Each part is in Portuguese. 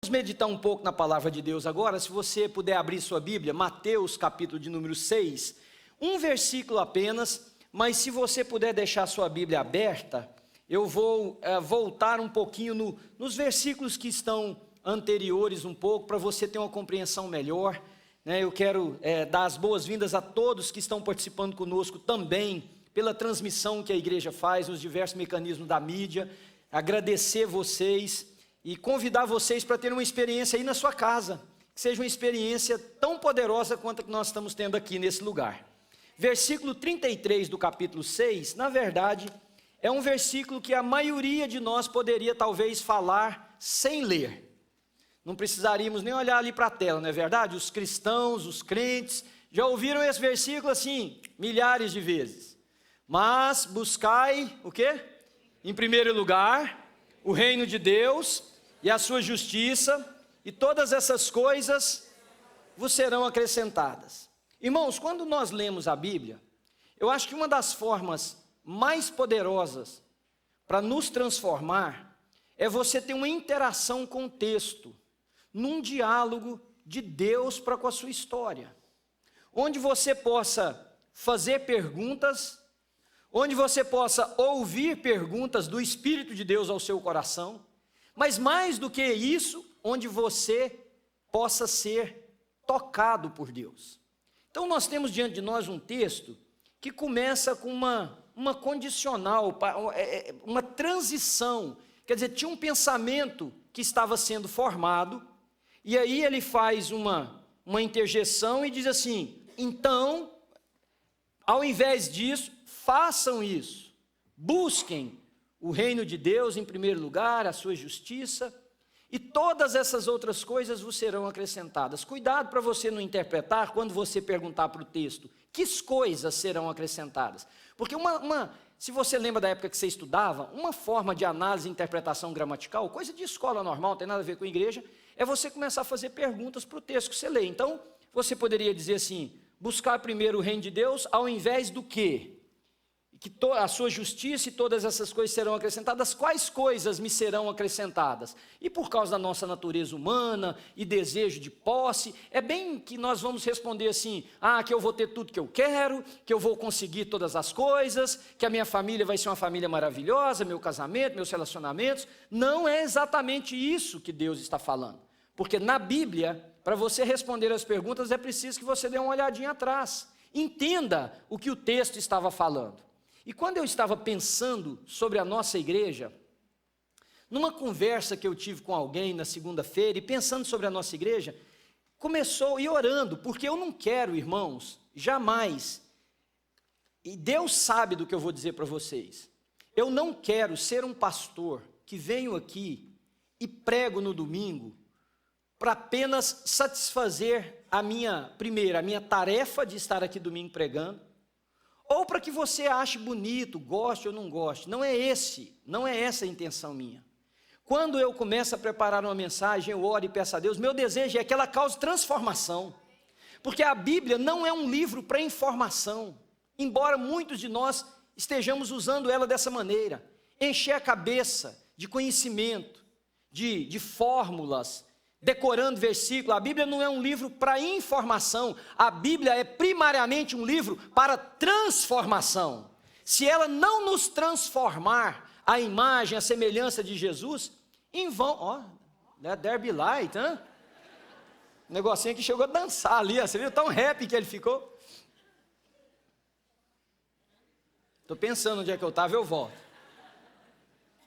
Vamos meditar um pouco na palavra de Deus agora. Se você puder abrir sua Bíblia, Mateus capítulo de número 6, um versículo apenas, mas se você puder deixar sua Bíblia aberta, eu vou voltar um pouquinho nos versículos que estão anteriores um pouco, para você ter uma compreensão melhor. Eu quero dar as boas-vindas a todos que estão participando conosco também, pela transmissão que a igreja faz, nos diversos mecanismos da mídia, agradecer vocês e convidar vocês para ter uma experiência aí na sua casa, que seja uma experiência tão poderosa quanto a que nós estamos tendo aqui nesse lugar. Versículo 33 do capítulo 6, na verdade, é um versículo que a maioria de nós poderia talvez falar sem ler. Não precisaríamos nem olhar ali para a tela, não é verdade? Os cristãos, os crentes, já ouviram esse versículo assim, milhares de vezes. Mas buscai, o quê? Em primeiro lugar, o reino de Deus e a sua justiça, e todas essas coisas vos serão acrescentadas. Irmãos, quando nós lemos a Bíblia, eu acho que uma das formas mais poderosas para nos transformar é você ter uma interação com o texto, num diálogo de Deus para com a sua história, onde você possa fazer perguntas, onde você possa ouvir perguntas do Espírito de Deus ao seu coração, mas mais do que isso, onde você possa ser tocado por Deus. Então nós temos diante de nós um texto que começa com uma condicional, uma transição, quer dizer, tinha um pensamento que estava sendo formado, e aí ele faz uma interjeição e diz assim, então, ao invés disso, façam isso, busquem o reino de Deus em primeiro lugar, a sua justiça, e todas essas outras coisas vos serão acrescentadas. Cuidado para você não interpretar quando você perguntar para o texto, que coisas serão acrescentadas? Porque se você lembra da época que você estudava, uma forma de análise e interpretação gramatical, coisa de escola normal, não tem nada a ver com igreja, é você começar a fazer perguntas para o texto que você lê. Então, você poderia dizer assim, buscar primeiro o reino de Deus, ao invés do quê? Que a sua justiça e todas essas coisas serão acrescentadas, quais coisas me serão acrescentadas? E por causa da nossa natureza humana e desejo de posse, é bem que nós vamos responder assim, que eu vou ter tudo que eu quero, que eu vou conseguir todas as coisas, que a minha família vai ser uma família maravilhosa, meu casamento, meus relacionamentos. Não é exatamente isso que Deus está falando, porque na Bíblia, para você responder as perguntas, é preciso que você dê uma olhadinha atrás, entenda o que o texto estava falando. E quando eu estava pensando sobre a nossa igreja, numa conversa que eu tive com alguém na segunda-feira, e pensando sobre a nossa igreja, começou, e orando, porque eu não quero, irmãos, jamais, e Deus sabe do que eu vou dizer para vocês, eu não quero ser um pastor que venho aqui e prego no domingo, para apenas satisfazer a minha tarefa de estar aqui domingo pregando, ou para que você ache bonito, goste ou não goste. Não é essa a intenção minha. Quando eu começo a preparar uma mensagem, eu oro e peço a Deus, meu desejo é que ela cause transformação, porque a Bíblia não é um livro para informação, embora muitos de nós estejamos usando ela dessa maneira, encher a cabeça de conhecimento, de fórmulas, decorando versículo. A Bíblia não é um livro para informação, a Bíblia é primariamente um livro para transformação. Se ela não nos transformar a imagem, a semelhança de Jesus, em vão, Derby Light, hein? O negocinho que chegou a dançar ali, você viu tão happy que ele ficou? Estou pensando onde é que eu estava, eu volto.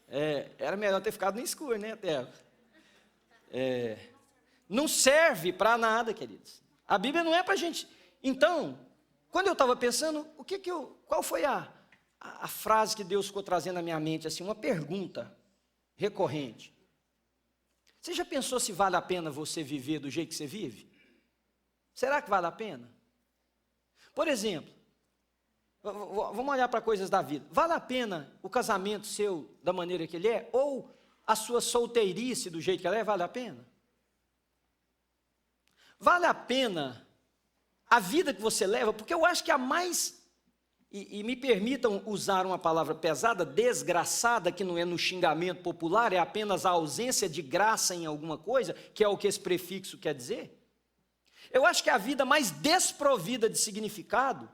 Era melhor ter ficado no escuro, né, Theo? Não serve para nada, queridos. A Bíblia não é para a gente. Então, quando eu estava pensando, qual foi a frase que Deus ficou trazendo na minha mente, assim, uma pergunta recorrente. Você já pensou se vale a pena você viver do jeito que você vive? Será que vale a pena? Por exemplo, vamos olhar para coisas da vida. Vale a pena o casamento seu da maneira que ele é? Ou a sua solteirice do jeito que ela é, vale a pena? Vale a pena a vida que você leva? Porque eu acho que a mais e me permitam usar uma palavra pesada, desgraçada, que não é no xingamento popular, é apenas a ausência de graça em alguma coisa, que é o que esse prefixo quer dizer. Eu acho que a vida mais desprovida de significado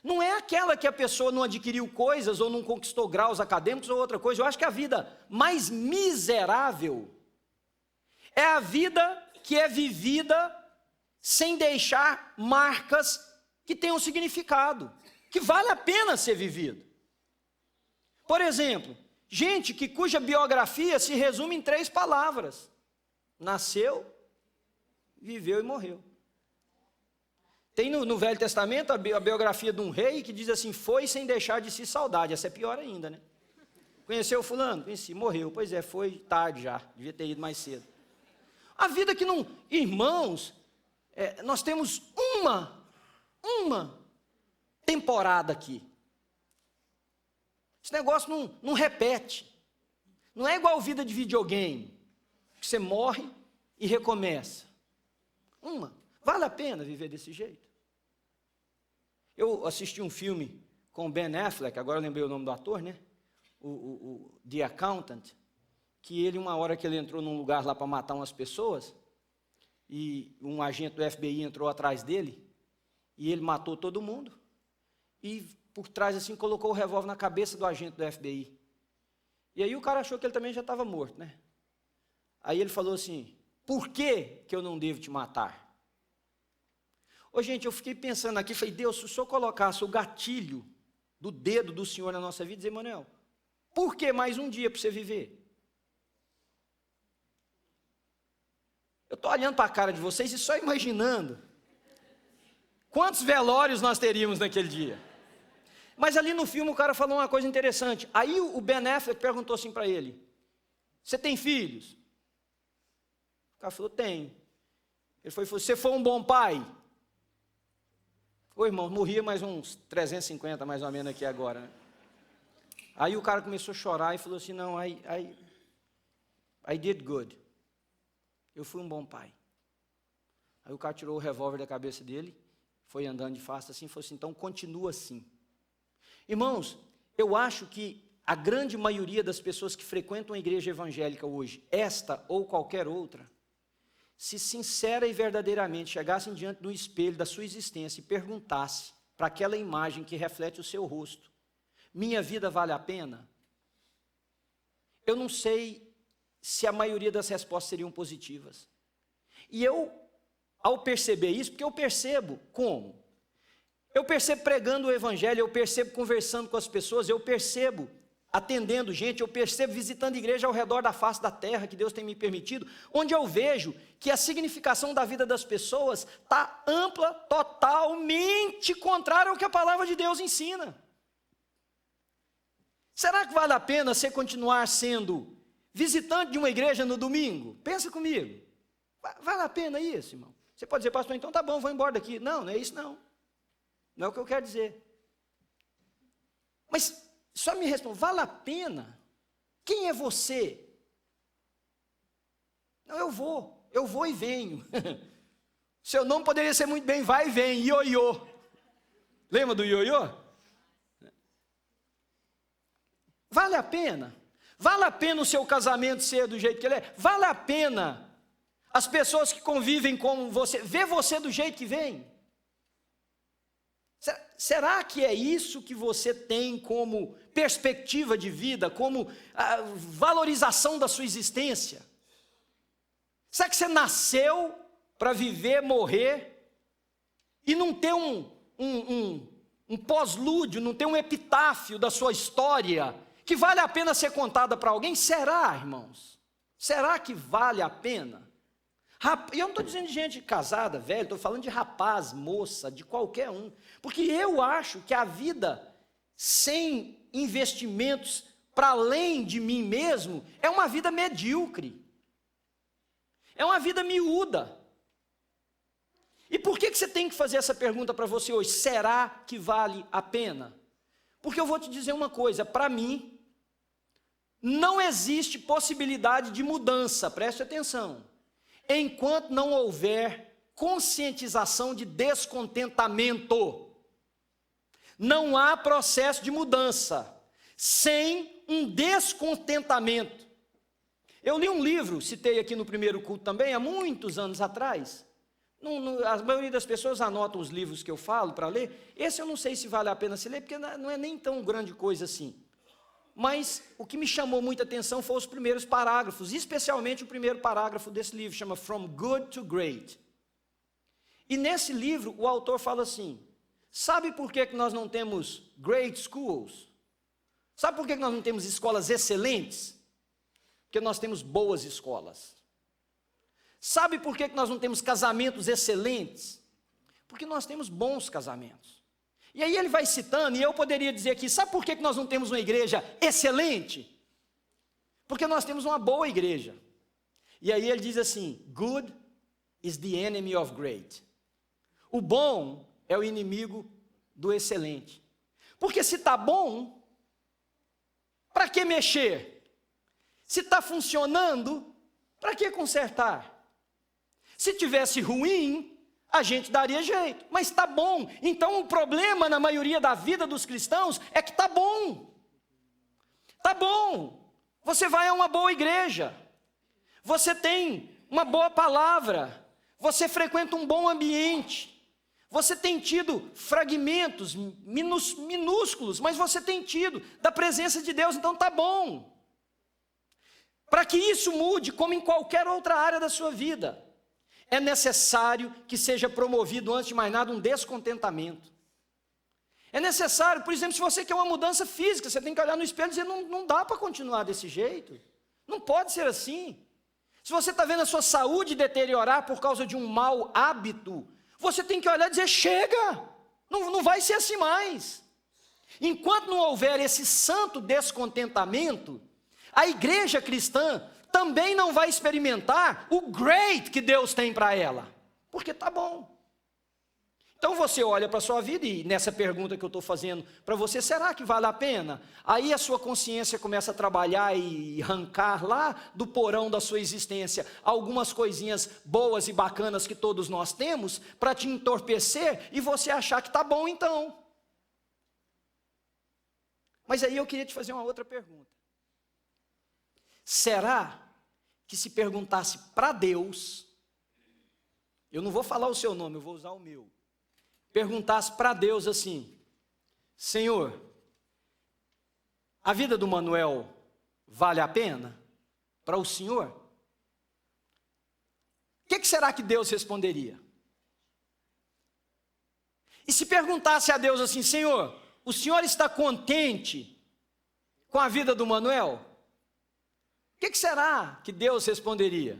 não é aquela que a pessoa não adquiriu coisas ou não conquistou graus acadêmicos ou outra coisa. Eu acho que a vida mais miserável é a vida que é vivida sem deixar marcas que tenham significado, que vale a pena ser vivido. Por exemplo, gente cuja biografia se resume em 3 palavras: nasceu, viveu e morreu. Tem no Velho Testamento a biografia de um rei que diz assim: foi sem deixar de si saudade. Essa é pior ainda, né? Conheceu fulano? Conheci, morreu. Pois é, foi tarde já, devia ter ido mais cedo. A vida que não... Irmãos, nós temos uma temporada aqui. Esse negócio não repete. Não é igual vida de videogame, que você morre e recomeça. Vale a pena viver desse jeito? Eu assisti um filme com o Ben Affleck, agora eu lembrei o nome do ator, né? O The Accountant, que ele, uma hora que ele entrou num lugar lá para matar umas pessoas, e um agente do FBI entrou atrás dele, e ele matou todo mundo, e por trás assim colocou o revólver na cabeça do agente do FBI. E aí o cara achou que ele também já estava morto, né? Aí ele falou assim: por que eu não devo te matar? Ô gente, eu fiquei pensando aqui, falei: Deus, se o Senhor colocasse o gatilho do dedo do Senhor na nossa vida, dizer: Manuel, por que mais um dia para você viver? Eu estou olhando para a cara de vocês e só imaginando quantos velórios nós teríamos naquele dia. Mas ali no filme o cara falou uma coisa interessante. Aí o Ben Affleck perguntou assim para ele: você tem filhos? O cara falou: tenho. Ele falou: você foi um bom pai? Ô irmão, morria mais uns 350 mais ou menos aqui agora, né? Aí o cara começou a chorar e falou assim: não, I did good. Eu fui um bom pai. Aí o cara tirou o revólver da cabeça dele, foi andando de face assim, e falou assim: então continua assim. Irmãos, eu acho que a grande maioria das pessoas que frequentam a igreja evangélica hoje, esta ou qualquer outra, se sincera e verdadeiramente chegassem diante do espelho da sua existência e perguntasse para aquela imagem que reflete o seu rosto: minha vida vale a pena? Eu não sei se a maioria das respostas seriam positivas. E eu, ao perceber isso, porque eu percebo como? Eu percebo pregando o evangelho, eu percebo conversando com as pessoas, eu percebo atendendo gente, eu percebo visitando igreja ao redor da face da terra, que Deus tem me permitido, onde eu vejo que a significação da vida das pessoas está ampla, totalmente contrária ao que a palavra de Deus ensina. Será que vale a pena você continuar sendo visitante de uma igreja no domingo? Pensa comigo. Vale a pena isso, irmão? Você pode dizer: pastor, então tá bom, vou embora daqui. Não, não é isso não. Não é o que eu quero dizer. Mas só me responda: vale a pena? Quem é você? Não, eu vou e venho. Seu nome poderia ser muito bem vai e vem, ioiô. Lembra do ioiô? Vale a pena? Vale a pena o seu casamento ser do jeito que ele é? Vale a pena as pessoas que convivem com você, ver você do jeito que vem? Será que é isso que você tem como perspectiva de vida, como a valorização da sua existência? Será que você nasceu para viver, morrer e não ter um pós-lúdio, não ter um epitáfio da sua história que vale a pena ser contada para alguém? Será, irmãos? Será que vale a pena? E eu não estou dizendo de gente casada, velha, estou falando de rapaz, moça, de qualquer um. Porque eu acho que a vida sem investimentos para além de mim mesmo é uma vida medíocre. É uma vida miúda. E por que você tem que fazer essa pergunta para você hoje? Será que vale a pena? Porque eu vou te dizer uma coisa: para mim, não existe possibilidade de mudança, preste atenção, enquanto não houver conscientização de descontentamento. Não há processo de mudança sem um descontentamento. Eu li um livro, citei aqui no primeiro culto também, há muitos anos atrás. A maioria das pessoas anotam os livros que eu falo para ler. Esse eu não sei se vale a pena se ler, porque não é nem tão grande coisa assim. Mas o que me chamou muita atenção foram os primeiros parágrafos, especialmente o primeiro parágrafo desse livro, chama From Good to Great. E nesse livro o autor fala assim: sabe por que nós não temos great schools? Sabe por que nós não temos escolas excelentes? Porque nós temos boas escolas. Sabe por que nós não temos casamentos excelentes? Porque nós temos bons casamentos. E aí ele vai citando, e eu poderia dizer aqui, sabe por que nós não temos uma igreja excelente? Porque nós temos uma boa igreja. E aí ele diz assim: good is the enemy of great. O bom é o inimigo do excelente. Porque se está bom, para que mexer? Se está funcionando, para que consertar? Se tivesse ruim, a gente daria jeito, mas está bom. Então o problema na maioria da vida dos cristãos é que está bom. Está bom. Você vai a uma boa igreja, você tem uma boa palavra, você frequenta um bom ambiente, você tem tido fragmentos minúsculos, mas você tem tido da presença de Deus, então está bom. Para que isso mude, como em qualquer outra área da sua vida, é necessário que seja promovido, antes de mais nada, um descontentamento. É necessário, por exemplo, se você quer uma mudança física, você tem que olhar no espelho e dizer: não dá para continuar desse jeito, não pode ser assim. Se você está vendo a sua saúde deteriorar por causa de um mau hábito, você tem que olhar e dizer: chega, não vai ser assim mais. Enquanto não houver esse santo descontentamento, a igreja cristã também não vai experimentar o great que Deus tem para ela, porque está bom. Então você olha para a sua vida e nessa pergunta que eu estou fazendo para você, será que vale a pena? Aí a sua consciência começa a trabalhar e arrancar lá do porão da sua existência algumas coisinhas boas e bacanas que todos nós temos, para te entorpecer e você achar que está bom então. Mas aí eu queria te fazer uma outra pergunta. Será que se perguntasse para Deus, eu não vou falar o seu nome, eu vou usar o meu, perguntasse para Deus assim: Senhor, a vida do Manuel vale a pena para o Senhor? O que será que Deus responderia? E se perguntasse a Deus assim: Senhor, o Senhor está contente com a vida do Manuel? O que será que Deus responderia?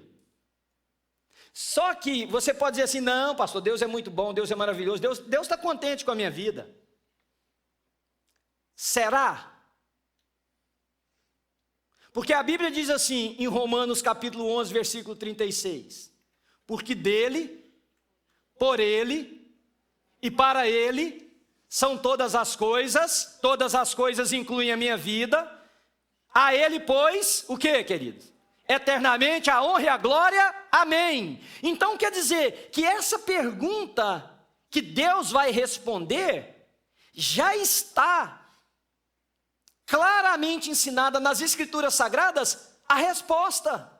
Só que você pode dizer assim: não, pastor, Deus é muito bom, Deus é maravilhoso, Deus está contente com a minha vida. Será? Porque a Bíblia diz assim, em Romanos capítulo 11, versículo 36, porque dele, por ele e para ele são todas as coisas incluem a minha vida. A ele, pois, o que, queridos? Eternamente a honra e a glória, amém. Então quer dizer que essa pergunta que Deus vai responder, já está claramente ensinada nas Escrituras Sagradas a resposta.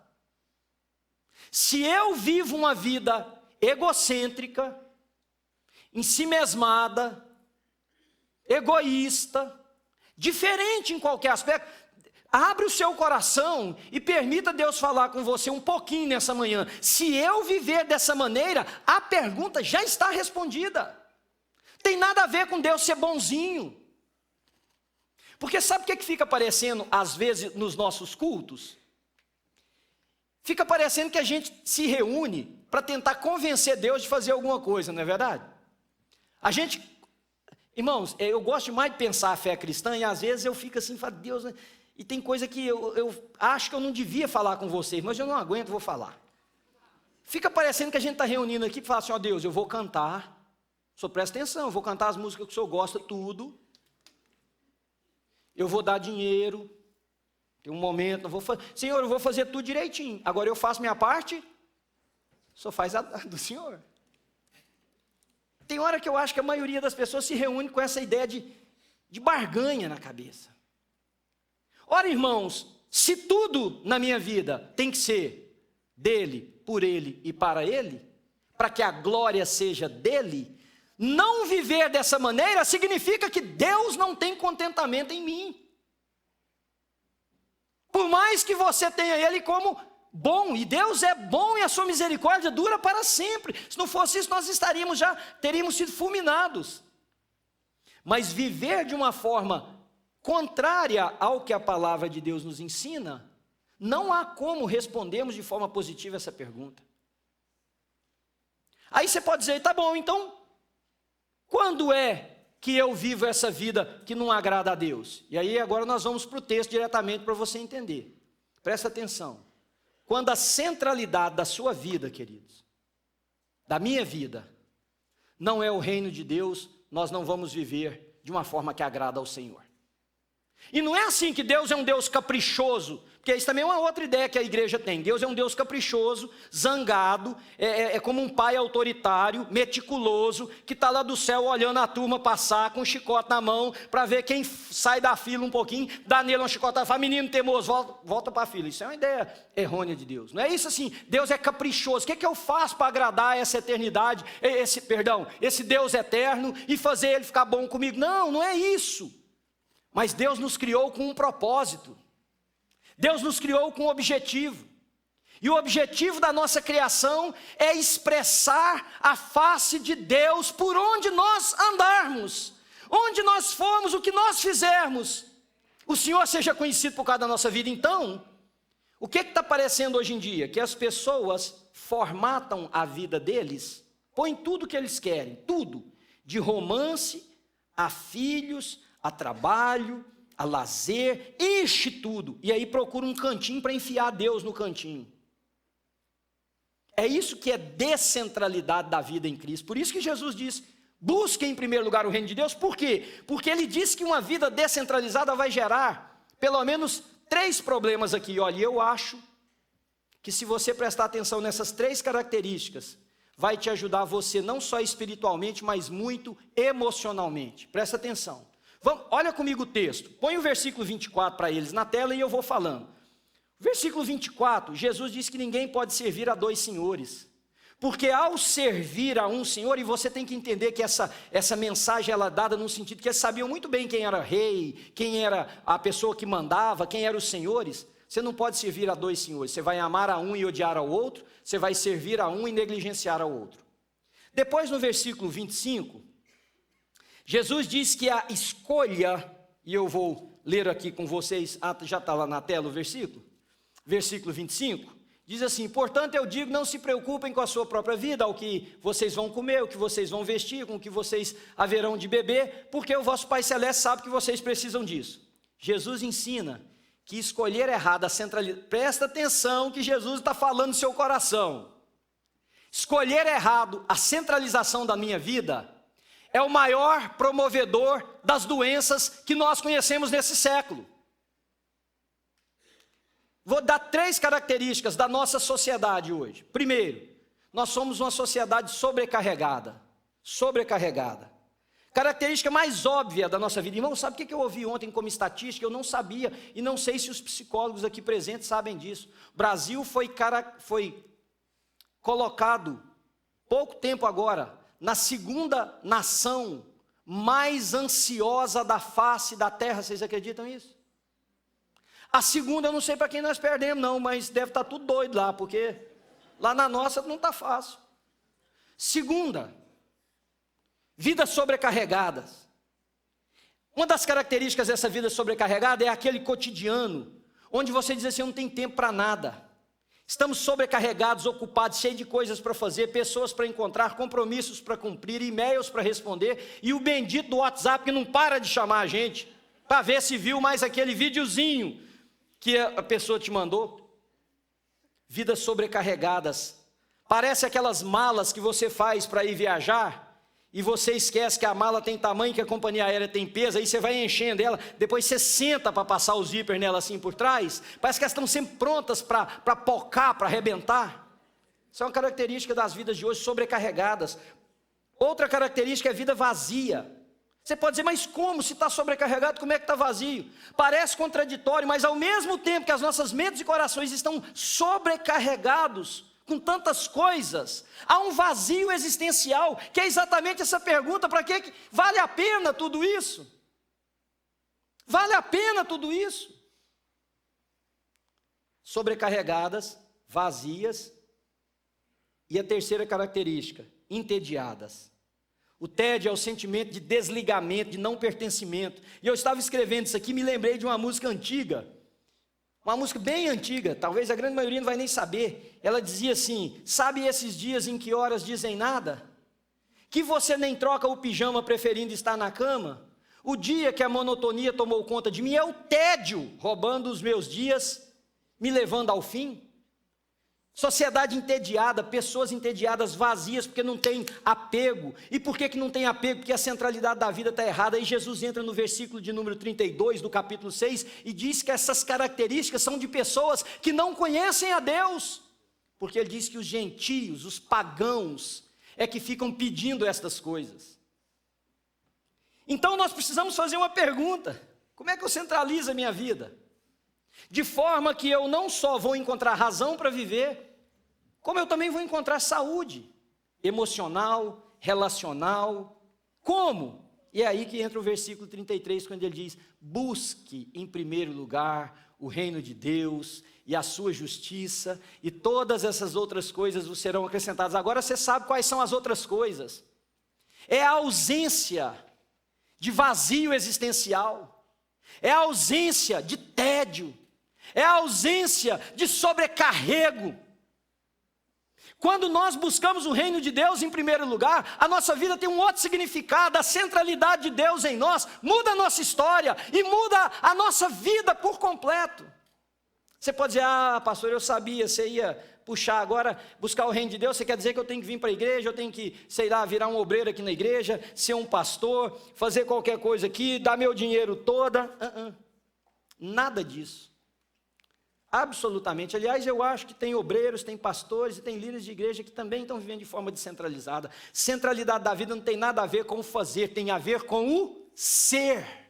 Se eu vivo uma vida egocêntrica, ensimesmada, egoísta, diferente em qualquer aspecto, abre o seu coração e permita Deus falar com você um pouquinho nessa manhã. Se eu viver dessa maneira, a pergunta já está respondida. Tem nada a ver com Deus ser bonzinho. Porque sabe o que fica aparecendo às vezes nos nossos cultos? Fica parecendo que a gente se reúne para tentar convencer Deus de fazer alguma coisa, não é verdade? Irmãos, eu gosto demais de pensar a fé cristã e às vezes eu fico assim, falo, Deus, né? E tem coisa que eu acho que eu não devia falar com vocês, mas eu não aguento, vou falar. Fica parecendo que a gente está reunindo aqui para falar assim: ó Deus, eu vou cantar, só presta atenção, eu vou cantar as músicas que o Senhor gosta, tudo. Eu vou dar dinheiro, tem um momento, Senhor, eu vou fazer tudo direitinho. Agora eu faço minha parte, só faz a do Senhor. tem hora que eu acho que a maioria das pessoas se reúne com essa ideia de barganha na cabeça. Ora, irmãos, se tudo na minha vida tem que ser dele, por ele e para ele, para que a glória seja dele, não viver dessa maneira significa que Deus não tem contentamento em mim. Por mais que você tenha ele como bom, e Deus é bom e a sua misericórdia dura para sempre. Se não fosse isso, nós teríamos sido fulminados. Mas viver de uma forma contrária ao que a palavra de Deus nos ensina, não há como respondermos de forma positiva essa pergunta. Aí você pode dizer, tá bom, então, quando é que eu vivo essa vida que não agrada a Deus? E aí agora nós vamos para o texto diretamente para você entender. Presta atenção. Quando a centralidade da sua vida, queridos, da minha vida, não é o reino de Deus, nós não vamos viver de uma forma que agrada ao Senhor. E não é assim que Deus é um Deus caprichoso, porque isso também é uma outra ideia que a igreja tem. Deus é um Deus caprichoso, zangado, é como um pai autoritário, meticuloso, que está lá do céu olhando a turma passar com um chicote na mão, para ver quem sai da fila um pouquinho, dá nele uma chicotada, fala, menino teimoso, volta para a fila. Isso é uma ideia errônea de Deus. Não é isso assim, Deus é caprichoso. O que eu faço para agradar essa eternidade, esse Deus eterno e fazer ele ficar bom comigo? Não, não é isso. Mas Deus nos criou com um propósito. Deus nos criou com um objetivo. E o objetivo da nossa criação é expressar a face de Deus por onde nós andarmos, onde nós formos, o que nós fizermos. O Senhor seja conhecido por causa da nossa vida. Então, o que está aparecendo hoje em dia? Que as pessoas formatam a vida deles, põem tudo o que eles querem, tudo, de romance a filhos, a trabalho, a lazer, enche tudo. E aí procura um cantinho para enfiar Deus no cantinho. É isso que é descentralidade da vida em Cristo. Por isso que Jesus diz, busque em primeiro lugar o reino de Deus. Por quê? Porque ele diz que uma vida descentralizada vai gerar pelo menos 3 problemas aqui. Olha, eu acho que se você prestar atenção nessas 3 características, vai te ajudar você não só espiritualmente, mas muito emocionalmente. Presta atenção. Olha comigo o texto, põe o versículo 24 para eles na tela e eu vou falando. Versículo 24, Jesus diz que ninguém pode servir a 2 senhores, porque ao servir a um senhor, e você tem que entender que essa mensagem ela é dada no sentido que eles sabiam muito bem quem era rei, quem era a pessoa que mandava, quem eram os senhores. Você não pode servir a 2 senhores, você vai amar a um e odiar ao outro, você vai servir a um e negligenciar ao outro. Depois no versículo 25, Jesus diz que a escolha, e eu vou ler aqui com vocês, já está lá na tela o versículo 25, diz assim, portanto eu digo, não se preocupem com a sua própria vida, ao que vocês vão comer, o que vocês vão vestir, com o que vocês haverão de beber, porque o vosso Pai Celeste sabe que vocês precisam disso. Jesus ensina que escolher errado a centralidade, presta atenção que Jesus está falando no seu coração, escolher errado a centralização da minha vida, é o maior promovedor das doenças que nós conhecemos nesse século. Vou dar 3 características da nossa sociedade hoje. Primeiro, nós somos uma sociedade sobrecarregada. Característica mais óbvia da nossa vida. Irmão, sabe o que eu ouvi ontem como estatística? Eu não sabia e não sei se os psicólogos aqui presentes sabem disso. O Brasil foi colocado, pouco tempo agora, na 2ª nação mais ansiosa da face da terra. Vocês acreditam nisso? A segunda eu não sei para quem nós perdemos não, mas deve estar tudo doido lá, porque lá na nossa não está fácil. Segunda, vidas sobrecarregadas. Uma das características dessa vida sobrecarregada é aquele cotidiano, onde você diz assim, eu não tenho tempo para nada. Estamos sobrecarregados, ocupados, cheios de coisas para fazer, pessoas para encontrar, compromissos para cumprir, e-mails para responder, e o bendito do WhatsApp que não para de chamar a gente, para ver se viu mais aquele videozinho que a pessoa te mandou. Vidas sobrecarregadas. Parece aquelas malas que você faz para ir viajar, e você esquece que a mala tem tamanho, que a companhia aérea tem peso, aí você vai enchendo ela, depois você senta para passar o zíper nela assim por trás, parece que elas estão sempre prontas para pocar, para arrebentar. Isso é uma característica das vidas de hoje, sobrecarregadas. Outra característica é vida vazia. Você pode dizer, mas como? Se está sobrecarregado, como é que está vazio? Parece contraditório, mas ao mesmo tempo que as nossas mentes e corações estão sobrecarregados com tantas coisas, há um vazio existencial, que é exatamente essa pergunta: para que vale a pena tudo isso? Vale a pena tudo isso? Sobrecarregadas, vazias, e a terceira característica, entediadas. O tédio é o sentimento de desligamento, de não pertencimento. E eu estava escrevendo isso aqui, me lembrei de uma música antiga, uma música bem antiga, talvez a grande maioria não vai nem saber. Ela dizia assim: sabe esses dias em que horas dizem nada? Que você nem troca o pijama preferindo estar na cama? O dia que a monotonia tomou conta de mim é o tédio roubando os meus dias, me levando ao fim. Sociedade entediada, pessoas entediadas, vazias, porque não tem apego. E por que não tem apego? Porque a centralidade da vida está errada. Aí Jesus entra no versículo de número 32 do capítulo 6 e diz que essas características são de pessoas que não conhecem a Deus. Porque ele diz que os gentios, os pagãos, é que ficam pedindo estas coisas. Então nós precisamos fazer uma pergunta: como é que eu centralizo a minha vida? De forma que eu não só vou encontrar razão para viver, como eu também vou encontrar saúde emocional, relacional. Como? E é aí que entra o versículo 33, quando ele diz: busque em primeiro lugar o reino de Deus e a sua justiça, e todas essas outras coisas vos serão acrescentadas. Agora você sabe quais são as outras coisas. É a ausência de vazio existencial, é a ausência de tédio, é a ausência de sobrecarrego. Quando nós buscamos o reino de Deus em primeiro lugar, a nossa vida tem um outro significado. A centralidade de Deus em nós muda a nossa história e muda a nossa vida por completo. Você pode dizer: ah, pastor, eu sabia, você ia puxar agora, buscar o reino de Deus, você quer dizer que eu tenho que vir para a igreja, eu tenho que, sei lá, virar um obreiro aqui na igreja, ser um pastor, fazer qualquer coisa aqui, dar meu dinheiro toda. Nada disso. Absolutamente. Aliás, eu acho que tem obreiros, tem pastores e tem líderes de igreja que também estão vivendo de forma descentralizada. Centralidade da vida não tem nada a ver com o fazer, tem a ver com o ser.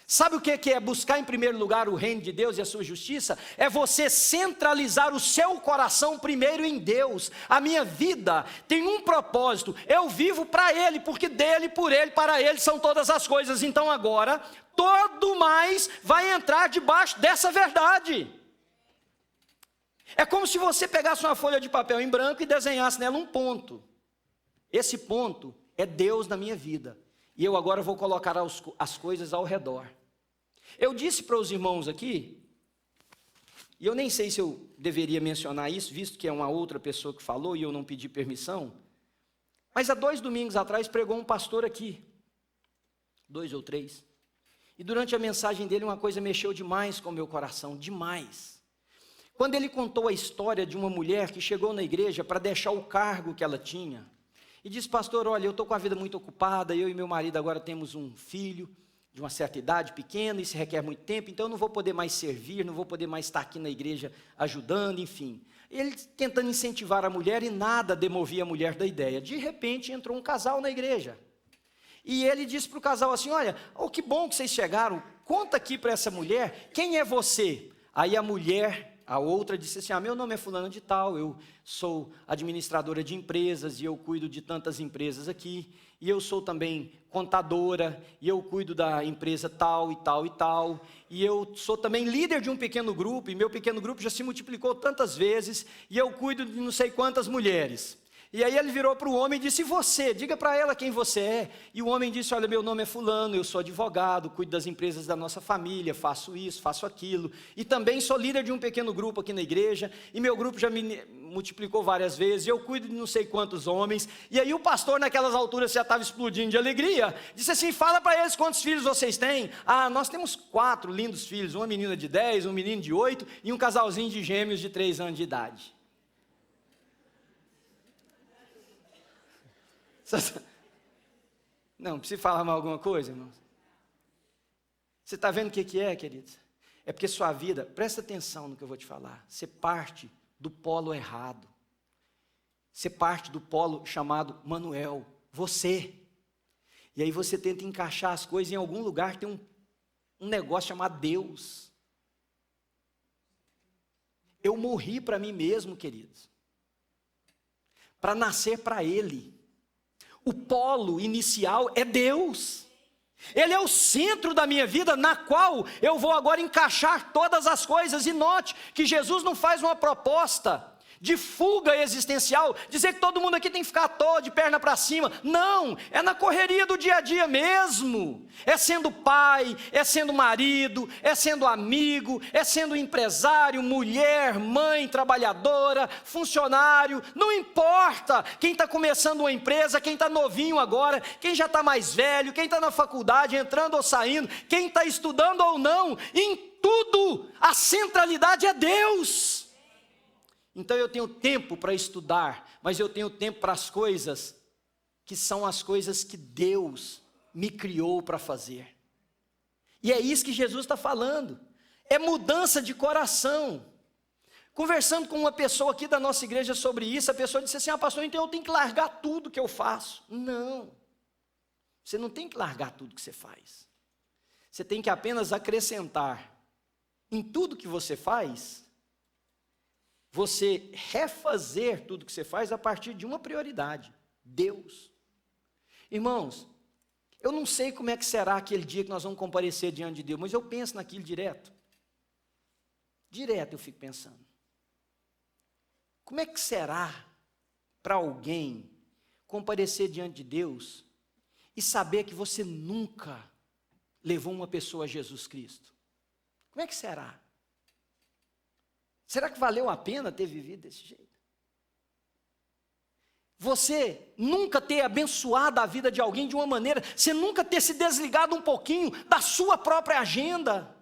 Sabe o que é buscar em primeiro lugar o reino de Deus e a sua justiça? É você centralizar o seu coração primeiro em Deus. A minha vida tem um propósito: eu vivo para Ele, porque dele, por Ele, para Ele são todas as coisas. Então agora, todo mais vai entrar debaixo dessa verdade. É como se você pegasse uma folha de papel em branco e desenhasse nela um ponto. Esse ponto é Deus na minha vida. E eu agora vou colocar as coisas ao redor. Eu disse para os irmãos aqui, e eu nem sei se eu deveria mencionar isso, visto que é uma outra pessoa que falou e eu não pedi permissão, mas há 2 domingos atrás pregou um pastor aqui, 2 ou 3, e durante a mensagem dele uma coisa mexeu demais com o meu coração, demais. Quando ele contou a história de uma mulher que chegou na igreja para deixar o cargo que ela tinha, e disse: pastor, olha, eu estou com a vida muito ocupada, eu e meu marido agora temos um filho de uma certa idade, pequeno, isso requer muito tempo, então eu não vou poder mais servir, não vou poder mais estar aqui na igreja ajudando, enfim. Ele tentando incentivar a mulher e nada demovia a mulher da ideia. De repente entrou um casal na igreja, e ele disse para o casal assim: olha, que bom que vocês chegaram, conta aqui para essa mulher, quem é você? Aí a mulher, a outra, disse assim: meu nome é fulano de tal, eu sou administradora de empresas e eu cuido de tantas empresas aqui, e eu sou também contadora, e eu cuido da empresa tal e tal e tal, e eu sou também líder de um pequeno grupo, e meu pequeno grupo já se multiplicou tantas vezes, e eu cuido de não sei quantas mulheres. E aí ele virou para o homem e disse: e você? Diga para ela quem você é. E o homem disse: olha, meu nome é fulano, eu sou advogado, cuido das empresas da nossa família, faço isso, faço aquilo, e também sou líder de um pequeno grupo aqui na igreja, e meu grupo já me multiplicou várias vezes, eu cuido de não sei quantos homens. E aí o pastor, naquelas alturas, já estava explodindo de alegria, disse assim: fala para eles quantos filhos vocês têm. Ah, nós temos 4 lindos filhos, uma menina de 10, um menino de 8 e um casalzinho de gêmeos de 3 anos de idade. Não, precisa falar mais alguma coisa, irmãos? Você está vendo o que é, queridos? É porque sua vida, presta atenção no que eu vou te falar, você parte do polo errado. ser parte do polo chamado Manuel, você. E aí você tenta encaixar as coisas em algum lugar que tem um negócio chamado Deus. Eu morri para mim mesmo, queridos, para nascer para Ele. O polo inicial é Deus. Ele é o centro da minha vida, na qual eu vou agora encaixar todas as coisas. E note que Jesus não faz uma proposta de fuga existencial, dizer que todo mundo aqui tem que ficar à toa, de perna para cima. Não, é na correria do dia a dia mesmo. É sendo pai, é sendo marido, é sendo amigo, é sendo empresário, mulher, mãe, trabalhadora, funcionário. Não importa quem está começando uma empresa, quem está novinho agora, quem já está mais velho, quem está na faculdade, entrando ou saindo, quem está estudando ou não. Em tudo a centralidade é Deus. Então eu tenho tempo para estudar, mas eu tenho tempo para as coisas que são as coisas que Deus me criou para fazer. E é isso que Jesus está falando, é mudança de coração. Conversando com uma pessoa aqui da nossa igreja sobre isso, a pessoa disse assim: pastor, então eu tenho que largar tudo que eu faço. Não, você não tem que largar tudo que você faz. Você tem que apenas acrescentar em tudo que você faz, você refazer tudo que você faz a partir de uma prioridade: Deus. Irmãos, eu não sei como é que será aquele dia que nós vamos comparecer diante de Deus, mas eu penso naquilo direto. Direto eu fico pensando. Como é que será para alguém comparecer diante de Deus e saber que você nunca levou uma pessoa a Jesus Cristo? Como é que será? Será que valeu a pena ter vivido desse jeito? Você nunca ter abençoado a vida de alguém de uma maneira, você nunca ter se desligado um pouquinho da sua própria agenda,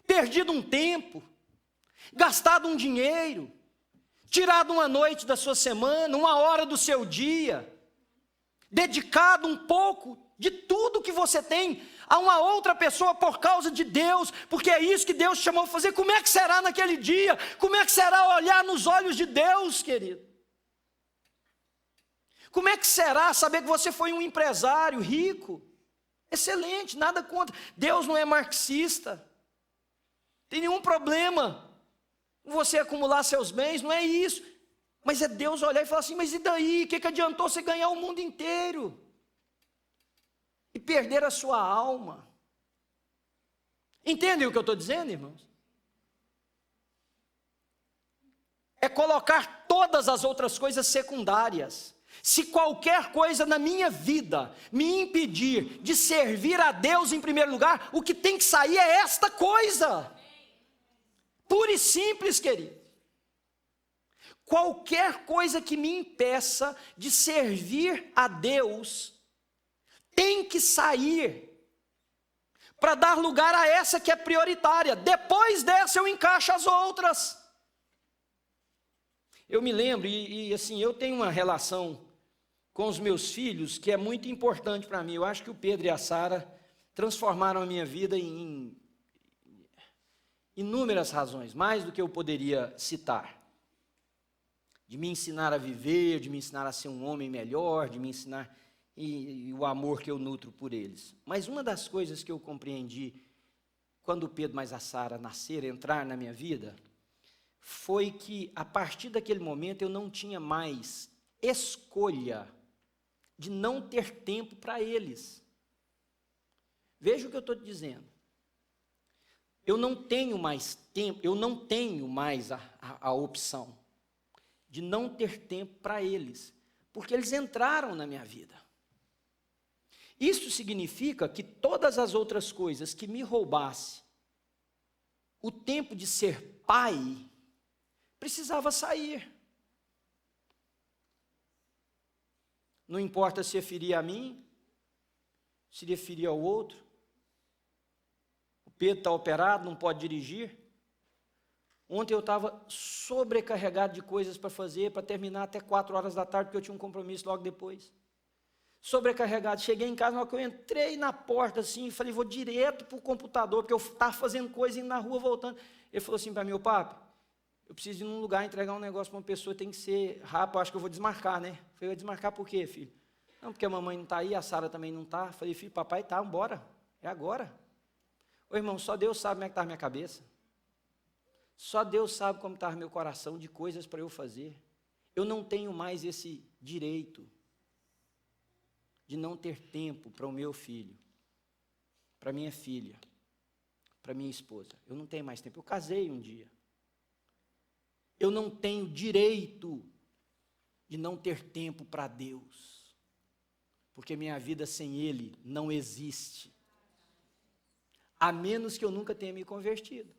perdido um tempo, gastado um dinheiro, tirado uma noite da sua semana, uma hora do seu dia, dedicado um pouco de tudo que você tem a uma outra pessoa por causa de Deus, porque é isso que Deus te chamou a fazer. Como é que será naquele dia? Como é que será olhar nos olhos de Deus, querido? Como é que será saber que você foi um empresário rico? Excelente, nada contra. Deus não é marxista. Tem nenhum problema com você acumular seus bens, não é isso. Mas é Deus olhar e falar assim: mas e daí? O que adiantou você ganhar o mundo inteiro e perder a sua alma? Entendem o que eu estou dizendo, irmãos? É colocar todas as outras coisas secundárias. Se qualquer coisa na minha vida me impedir de servir a Deus em primeiro lugar, o que tem que sair é esta coisa. Pura e simples, querido. Qualquer coisa que me impeça de servir a Deus tem que sair para dar lugar a essa que é prioritária. Depois dessa eu encaixo as outras. Eu me lembro, e assim, eu tenho uma relação com os meus filhos que é muito importante para mim. Eu acho que o Pedro e a Sara transformaram a minha vida em inúmeras razões, mais do que eu poderia citar. De me ensinar a viver, de me ensinar a ser um homem melhor, de me ensinar e o amor que eu nutro por eles. Mas uma das coisas que eu compreendi quando o Pedro mais a Sara nasceram, entrar na minha vida, foi que a partir daquele momento eu não tinha mais escolha de não ter tempo para eles. Veja o que eu estou te dizendo. Eu não tenho mais tempo, eu não tenho mais a opção de não ter tempo para eles, porque eles entraram na minha vida. Isso significa que todas as outras coisas que me roubassem o tempo de ser pai, precisava sair. Não importa se ferir a mim, se ferir ao outro. O Pedro está operado, não pode dirigir. Ontem eu estava sobrecarregado de coisas para fazer, para terminar até 4 horas da tarde, porque eu tinha um compromisso logo depois. Sobrecarregado, cheguei em casa, na hora que eu entrei na porta assim, falei, vou direto para o computador, porque eu estava fazendo coisa, indo na rua, voltando. Ele falou assim para mim: ô papi, eu preciso ir num lugar entregar um negócio para uma pessoa, tem que ser rápido, acho que eu vou desmarcar, né? Eu falei, vai desmarcar por quê, filho? Não, porque a mamãe não está aí, a Sara também não está. Falei, filho, papai está, embora, é agora. Ô irmão, só Deus sabe como é que está a minha cabeça. Só Deus sabe como está meu coração de coisas para eu fazer. Eu não tenho mais esse direito de não ter tempo para o meu filho, para minha filha, para minha esposa. Eu não tenho mais tempo. Eu casei um dia. Eu não tenho direito de não ter tempo para Deus, porque minha vida sem Ele não existe, a menos que eu nunca tenha me convertido.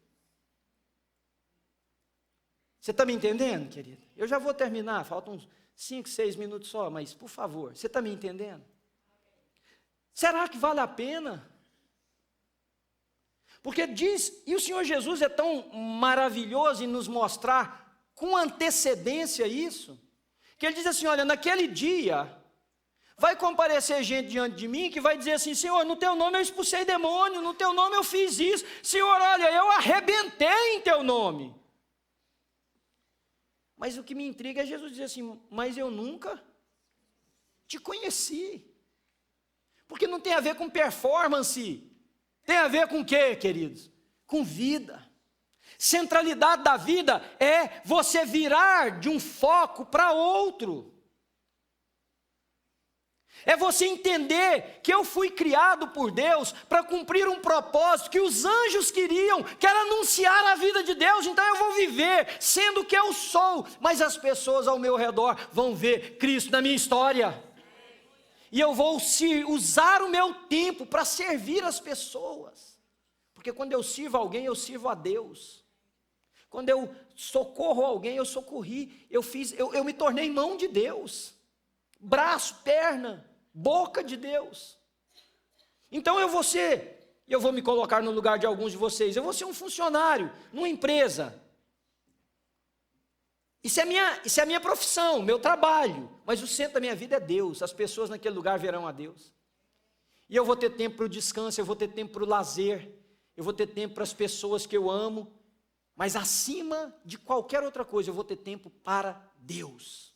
Você está me entendendo, querido? Eu já vou terminar, faltam uns 5, 6 minutos só, mas por favor, você está me entendendo? Será que vale a pena? Porque diz, e o Senhor Jesus é tão maravilhoso em nos mostrar com antecedência isso, que Ele diz assim, olha, naquele dia, vai comparecer gente diante de mim que vai dizer assim, Senhor, no Teu nome eu expulsei demônio, no Teu nome eu fiz isso, Senhor, olha, eu arrebentei em Teu nome. Mas o que me intriga é Jesus dizer assim, mas eu nunca te conheci. Porque não tem a ver com performance, tem a ver com o quê, queridos? Com vida. Centralidade da vida é você virar de um foco para outro. É você entender que eu fui criado por Deus para cumprir um propósito que os anjos queriam, que era anunciar a vida de Deus. Então eu vou viver sendo o que eu sou, mas as pessoas ao meu redor vão ver Cristo na minha história. E eu vou usar o meu tempo para servir as pessoas. Porque quando eu sirvo alguém, eu sirvo a Deus. Quando eu socorro alguém, eu socorri, eu me tornei mão de Deus, braço, perna, boca de Deus. Então eu vou me colocar no lugar de alguns de vocês, eu vou ser um funcionário numa empresa. Isso é a minha profissão, meu trabalho, mas o centro da minha vida é Deus, as pessoas naquele lugar verão a Deus. E eu vou ter tempo para o descanso, eu vou ter tempo para o lazer, eu vou ter tempo para as pessoas que eu amo, mas acima de qualquer outra coisa, eu vou ter tempo para Deus.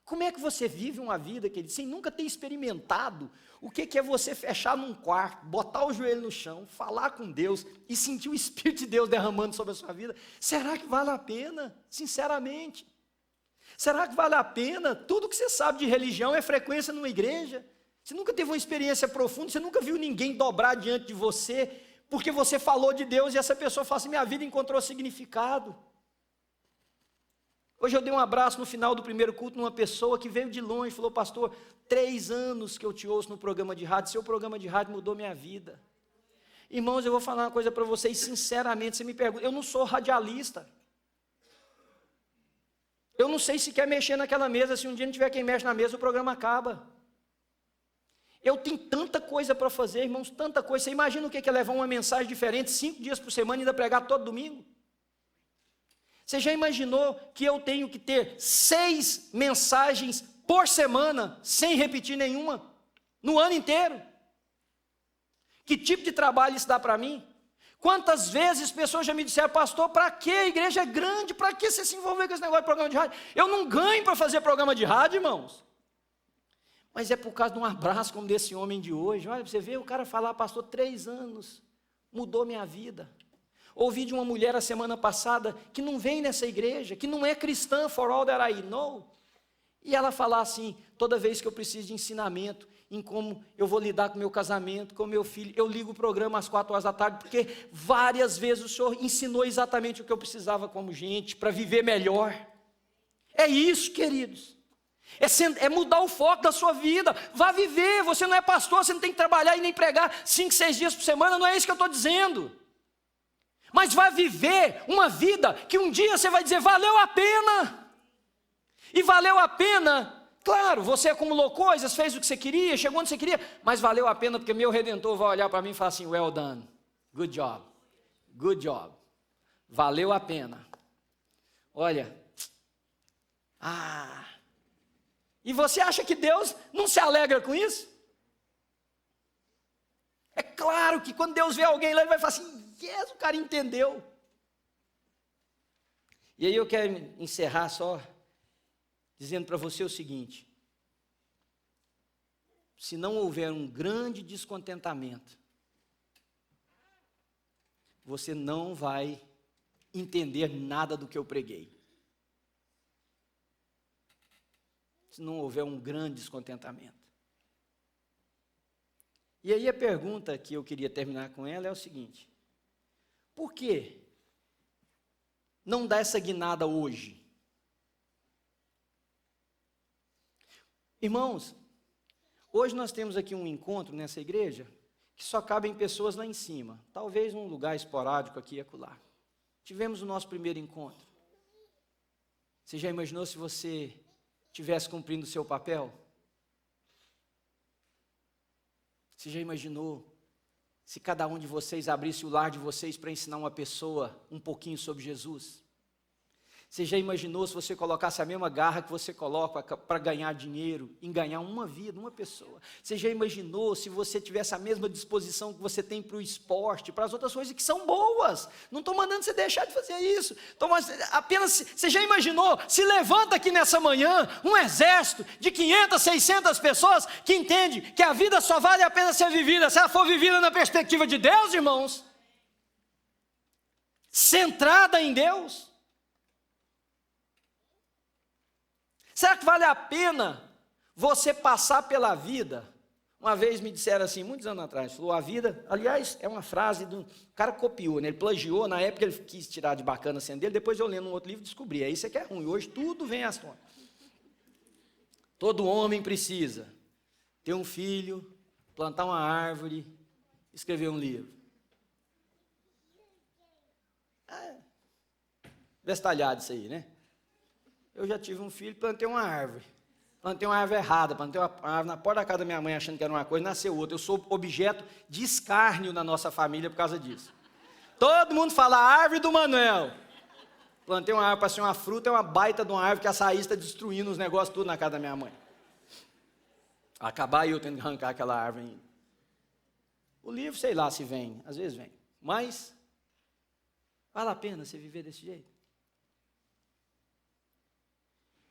Como é que você vive uma vida, querido, sem nunca ter experimentado o que é você fechar num quarto, botar o joelho no chão, falar com Deus e sentir o Espírito de Deus derramando sobre a sua vida? Será que vale a pena? Sinceramente. Será que vale a pena? Tudo que você sabe de religião é frequência numa igreja. Você nunca teve uma experiência profunda, você nunca viu ninguém dobrar diante de você, porque você falou de Deus e essa pessoa fala assim, minha vida encontrou significado. Hoje eu dei um abraço no final do primeiro culto numa pessoa que veio de longe e falou, pastor, 3 anos que eu te ouço no programa de rádio, seu programa de rádio mudou minha vida. Irmãos, eu vou falar uma coisa para vocês, sinceramente, você me pergunta, eu não sou radialista. Eu não sei se quer mexer naquela mesa, se um dia não tiver quem mexe na mesa, o programa acaba. Eu tenho tanta coisa para fazer, irmãos, tanta coisa. Você imagina o que é levar uma mensagem diferente 5 dias por semana e ainda pregar todo domingo? Você já imaginou que eu tenho que ter 6 mensagens por semana, sem repetir nenhuma, no ano inteiro? Que tipo de trabalho isso dá para mim? Quantas vezes pessoas já me disseram, pastor, para que a igreja é grande, para que você se envolver com esse negócio de programa de rádio? Eu não ganho para fazer programa de rádio, irmãos. Mas é por causa de um abraço como desse homem de hoje. Olha, você vê o cara falar, pastor, 3 anos, mudou minha vida. Ouvi de uma mulher a semana passada, que não vem nessa igreja, que não é cristã, for all that I know. E ela falar assim, toda vez que eu preciso de ensinamento, em como eu vou lidar com o meu casamento, com o meu filho, eu ligo o programa às 4 horas da tarde, porque várias vezes o Senhor ensinou exatamente o que eu precisava como gente, para viver melhor. É isso, queridos. É mudar o foco da sua vida. Vá viver, você não é pastor, você não tem que trabalhar e nem pregar 5, 6 dias por semana, não é isso que eu estou dizendo. Mas vá viver uma vida que um dia você vai dizer, valeu a pena. E valeu a pena, claro, você acumulou coisas, fez o que você queria, chegou onde você queria, mas valeu a pena porque meu Redentor vai olhar para mim e falar assim, well done, good job, valeu a pena. Olha, e você acha que Deus não se alegra com isso? É claro que quando Deus vê alguém lá, Ele vai falar assim, yes, o cara entendeu. E aí eu quero encerrar só dizendo para você o seguinte: se não houver um grande descontentamento, você não vai entender nada do que eu preguei. Se não houver um grande descontentamento. E aí a pergunta que eu queria terminar com ela é o seguinte: por que não dá essa guinada hoje? Irmãos, hoje nós temos aqui um encontro nessa igreja que só cabem pessoas lá em cima, talvez um lugar esporádico aqui e acolá. Tivemos o nosso primeiro encontro. Você já imaginou se você estivesse cumprindo o seu papel? Você já imaginou se cada um de vocês abrisse o lar de vocês para ensinar uma pessoa um pouquinho sobre Jesus? Você já imaginou se você colocasse a mesma garra que você coloca para ganhar dinheiro, em ganhar uma vida, uma pessoa? Você já imaginou se você tivesse a mesma disposição que você tem para o esporte, para as outras coisas que são boas? Não estou mandando você deixar de fazer isso. Apenas, você já imaginou, se levanta aqui nessa manhã um exército de 500, 600 pessoas que entende que a vida só vale a pena ser vivida se ela for vivida na perspectiva de Deus, irmãos? Centrada em Deus? Será que vale a pena você passar pela vida? Uma vez me disseram assim, muitos anos atrás, falou, a vida, aliás, é uma frase do cara copiou, né? Ele plagiou, na época ele quis tirar de bacana a cena dele, depois eu lendo um outro livro descobri, é isso que é ruim, hoje tudo vem às tona. Todo homem precisa ter um filho, plantar uma árvore, escrever um livro. Bestalhado isso aí, né? Eu já tive um filho, plantei uma árvore. Plantei uma árvore errada, plantei uma árvore na porta da casa da minha mãe achando que era uma coisa, nasceu outra. Eu sou objeto de escárnio na nossa família por causa disso. Todo mundo fala, a árvore do Manuel. Plantei uma árvore para ser uma fruta, é uma baita de uma árvore que a Saís está destruindo os negócios tudo na casa da minha mãe. Acabar eu tendo que arrancar aquela árvore ainda. O livro, sei lá se vem, às vezes vem. Mas, vale a pena você viver desse jeito?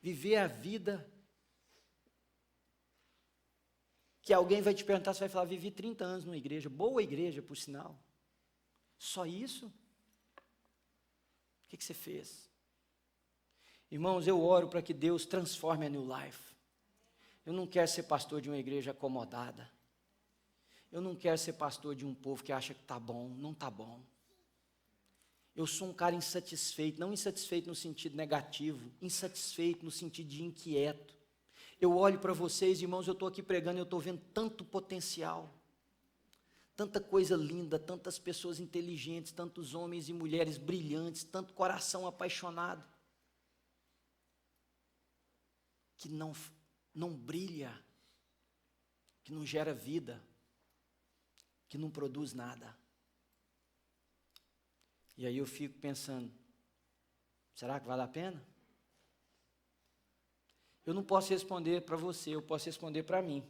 Viver a vida que alguém vai te perguntar, você vai falar, vivi 30 anos numa igreja, boa igreja, por sinal. Só isso? O que você fez? Irmãos, eu oro para que Deus transforme a New Life. Eu não quero ser pastor de uma igreja acomodada. Eu não quero ser pastor de um povo que acha que está bom, não está bom. Eu sou um cara insatisfeito, não insatisfeito no sentido negativo, insatisfeito no sentido de inquieto. Eu olho para vocês, irmãos, eu estou aqui pregando e eu estou vendo tanto potencial, tanta coisa linda, tantas pessoas inteligentes, tantos homens e mulheres brilhantes, tanto coração apaixonado, que não brilha, que não gera vida, que não produz nada. E aí eu fico pensando, será que vale a pena? Eu não posso responder para você, eu posso responder para mim.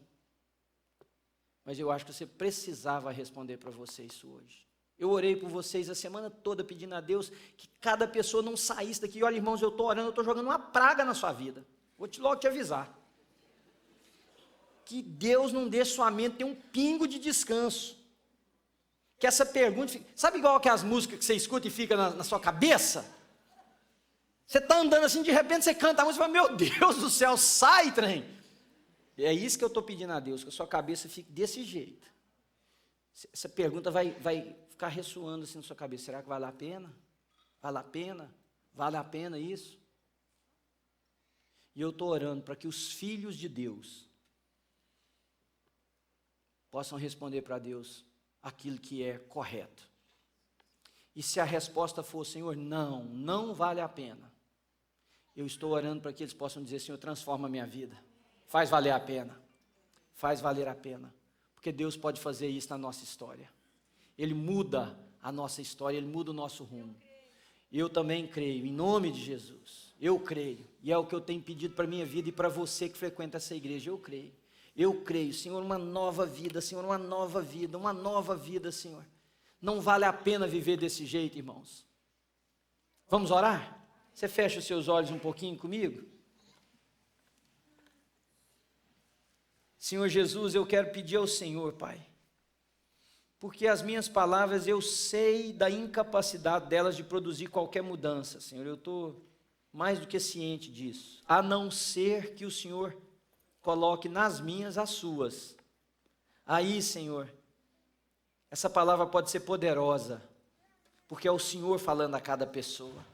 Mas eu acho que você precisava responder para você isso hoje. Eu orei por vocês a semana toda pedindo a Deus que cada pessoa não saísse daqui. Olha, irmãos, eu estou orando, eu estou jogando uma praga na sua vida. Vou logo te avisar. Que Deus não dê sua mente ter um pingo de descanso. Que essa pergunta, sabe igual que as músicas que você escuta e fica na sua cabeça? Você está andando assim, de repente você canta a música e fala, meu Deus do céu, sai, trem. E é isso que eu estou pedindo a Deus, que a sua cabeça fique desse jeito. Essa pergunta vai ficar ressoando assim na sua cabeça, será que vale a pena? Vale a pena? Vale a pena isso? E eu estou orando para que os filhos de Deus possam responder para Deus aquilo que é correto. E se a resposta for, Senhor, não vale a pena, eu estou orando para que eles possam dizer, Senhor, transforma a minha vida, faz valer a pena, faz valer a pena, porque Deus pode fazer isso na nossa história. Ele muda a nossa história, Ele muda o nosso rumo. E eu também creio, em nome de Jesus, eu creio, e é o que eu tenho pedido para a minha vida e para você que frequenta essa igreja, eu creio, Senhor, uma nova vida, Senhor, uma nova vida, Senhor. Não vale a pena viver desse jeito, irmãos. Vamos orar? Você fecha os seus olhos um pouquinho comigo? Senhor Jesus, eu quero pedir ao Senhor, Pai, porque as minhas palavras eu sei da incapacidade delas de produzir qualquer mudança, Senhor, eu estou mais do que ciente disso, a não ser que o Senhor coloque nas minhas as suas. Aí, Senhor, essa palavra pode ser poderosa, porque é o Senhor falando a cada pessoa.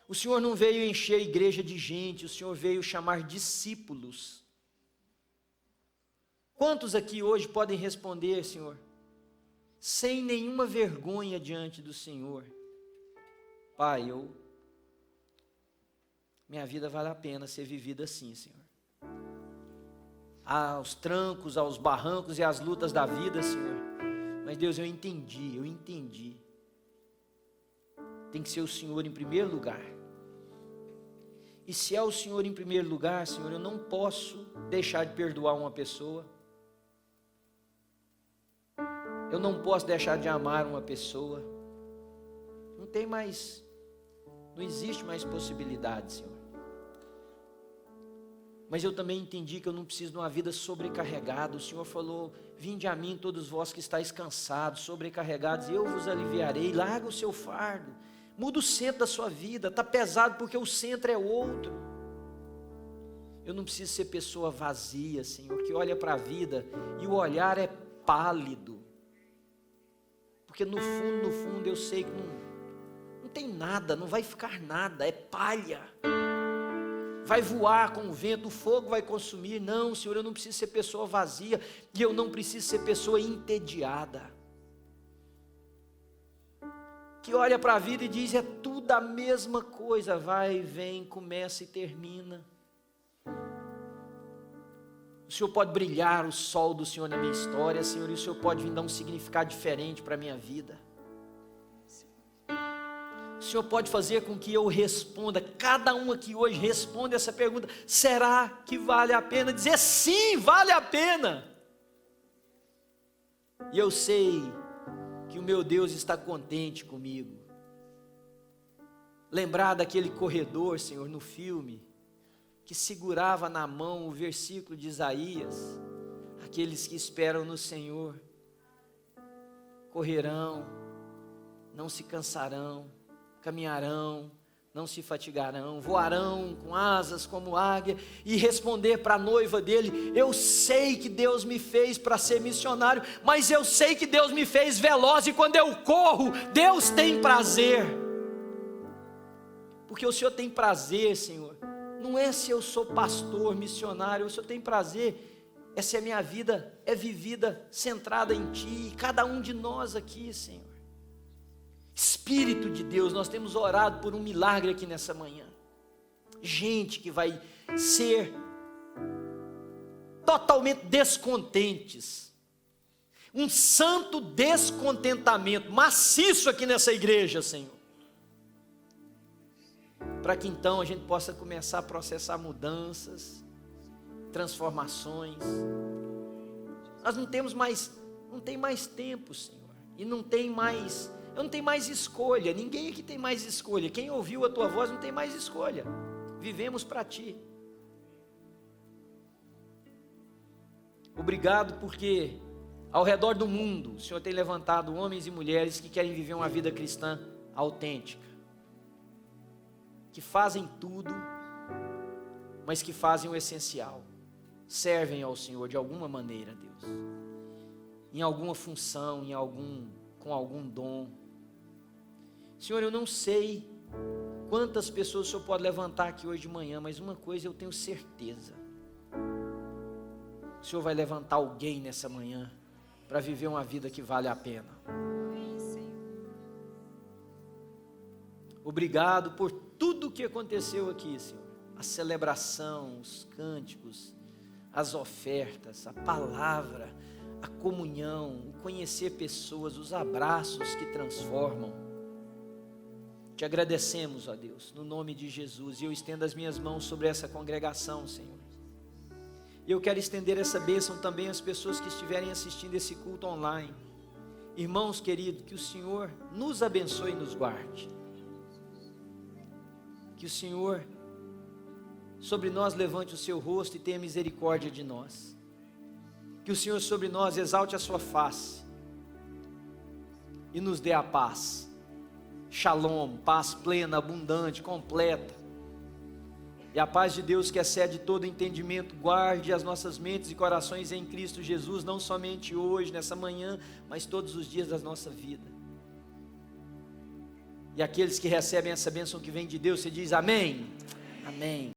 O Senhor não veio encher a igreja de gente, o Senhor veio chamar discípulos. Quantos aqui hoje podem responder, Senhor, sem nenhuma vergonha diante do Senhor? Pai, minha vida vale a pena ser vivida assim, Senhor. Aos trancos, aos barrancos e às lutas da vida, Senhor. Mas Deus, eu entendi. Tem que ser o Senhor em primeiro lugar. E se é o Senhor em primeiro lugar, Senhor, eu não posso deixar de perdoar uma pessoa. Eu não posso deixar de amar uma pessoa. Não existe mais possibilidade, Senhor. Mas eu também entendi que eu não preciso de uma vida sobrecarregada. O Senhor falou, vinde a mim todos vós que estáis cansados, sobrecarregados, e eu vos aliviarei. Larga o seu fardo, muda o centro da sua vida, está pesado porque o centro é outro. Eu não preciso ser pessoa vazia, Senhor, que olha para a vida e o olhar é pálido. Porque no fundo eu sei que não tem nada, não vai ficar nada, é palha. Vai voar com o vento, o fogo vai consumir. Não, Senhor, eu não preciso ser pessoa vazia, e eu não preciso ser pessoa entediada, que olha para a vida e diz, é tudo a mesma coisa, vai, vem, começa e termina. O Senhor pode brilhar o sol do Senhor na minha história, Senhor, e o Senhor pode vir dar um significado diferente para a minha vida. O Senhor pode fazer com que eu responda, cada um aqui hoje responda essa pergunta, será que vale a pena? Dizer sim, vale a pena. E eu sei que o meu Deus está contente comigo. Lembrar daquele corredor, Senhor, no filme, que segurava na mão o versículo de Isaías, aqueles que esperam no Senhor, correrão, não se cansarão, caminharão, não se fatigarão, voarão com asas como águia, e responder para a noiva dele, eu sei que Deus me fez para ser missionário, mas eu sei que Deus me fez veloz, e quando eu corro, Deus tem prazer, porque o Senhor tem prazer, Senhor, não é se eu sou pastor, missionário, o Senhor tem prazer, é se a minha vida é vivida, centrada em Ti, e cada um de nós aqui, Senhor. Espírito de Deus, nós temos orado por um milagre aqui nessa manhã. Gente que vai ser totalmente descontentes. Um santo descontentamento maciço aqui nessa igreja, Senhor. Para que então a gente possa começar a processar mudanças, transformações. Nós não tem mais tempo, Senhor. E eu não tenho mais escolha, ninguém aqui tem mais escolha. Quem ouviu a tua voz não tem mais escolha. Vivemos para Ti. Obrigado porque ao redor do mundo o Senhor tem levantado homens e mulheres que querem viver uma vida cristã autêntica, que fazem tudo, mas que fazem o essencial, servem ao Senhor de alguma maneira, Deus, em alguma função, com algum dom. Senhor, eu não sei quantas pessoas o Senhor pode levantar aqui hoje de manhã, mas uma coisa eu tenho certeza, o Senhor vai levantar alguém nessa manhã, para viver uma vida que vale a pena. Obrigado por tudo o que aconteceu aqui, Senhor, a celebração, os cânticos, as ofertas, a palavra, a comunhão, o conhecer pessoas, os abraços que transformam. Te agradecemos, ó Deus, no nome de Jesus, e eu estendo as minhas mãos sobre essa congregação, Senhor. E eu quero estender essa bênção também às pessoas que estiverem assistindo esse culto online. Irmãos queridos, que o Senhor nos abençoe e nos guarde. Que o Senhor sobre nós levante o seu rosto e tenha misericórdia de nós. Que o Senhor sobre nós exalte a sua face e nos dê a paz. Shalom, paz plena, abundante, completa. E a paz de Deus, que excede todo entendimento, guarde as nossas mentes e corações em Cristo Jesus, não somente hoje, nessa manhã, mas todos os dias da nossa vida. E aqueles que recebem essa bênção que vem de Deus, você diz amém? Amém.